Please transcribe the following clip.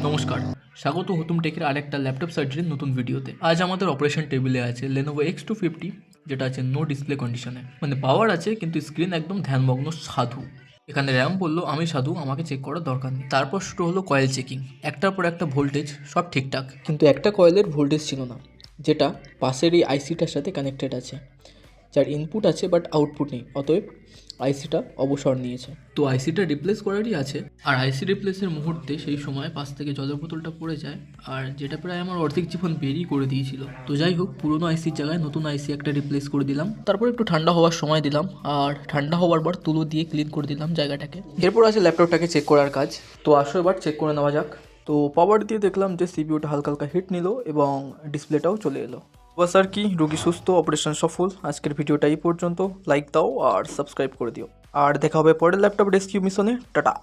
নমস্কার, স্বাগত হুতুম টেকের আরেকটা ল্যাপটপ সার্জারির নতুন ভিডিওতে। আজ আমাদের অপারেশন টেবিলে আছে Lenovo X250, যেটা আছে নো ডিসপ্লে কন্ডিশনে। মানে পাওয়ার আছে কিন্তু স্ক্রিন একদম ধ্যানমগ্ন সাধু। এখানে র্যাম বললো আমি সাধু, আমাকে চেক করার দরকার নেই। তারপর শুরু হলো কয়েল চেকিং। একটার পর একটা ভোল্টেজ সব ঠিকঠাক, কিন্তু একটা কয়েলের ভোল্টেজ ছিল না, যেটা পাশের এই আইসিটার সাথে কানেক্টেড আছে, যার ইনপুট আছে বাট আউটপুট নেই। অতএব আইসিটা অবসর নিয়েছে। তো আইসিটা রিপ্লেস করারই আছে। আর আইসি রিপ্লেসের মুহূর্তে সেই সময় পাশ থেকে জলের বোতলটা পড়ে যায়, আর যেটা প্রায় আমার অর্ধেক জীবন বেরিয়ে করে দিয়েছিল। তো যাই হোক, পুরোনো আইসির জায়গায় নতুন আইসি একটা রিপ্লেস করে দিলাম। তারপর একটু ঠান্ডা হওয়ার সময় দিলাম, আর ঠান্ডা হওয়ার পর তুলো দিয়ে ক্লিন করে দিলাম জায়গাটাকে। এরপর আছে ল্যাপটপটাকে চেক করার কাজ। তো আসো এবার চেক করে নেওয়া যাক। তো পাওয়ার দিয়ে দেখলাম যে সিপিইউটা হালকা হালকা হিট নিল এবং ডিসপ্লেটাও চলে এলো। বাস আর কি, রোগী সুস্থ, অপারেশন সফল। আজকের ভিডিওটা এই পর্যন্ত। লাইক দাও আর সাবস্ক্রাইব করে দিও, আর দেখা হবে পরের ল্যাপটপ রেস্কিউ মিশনে। টাটা।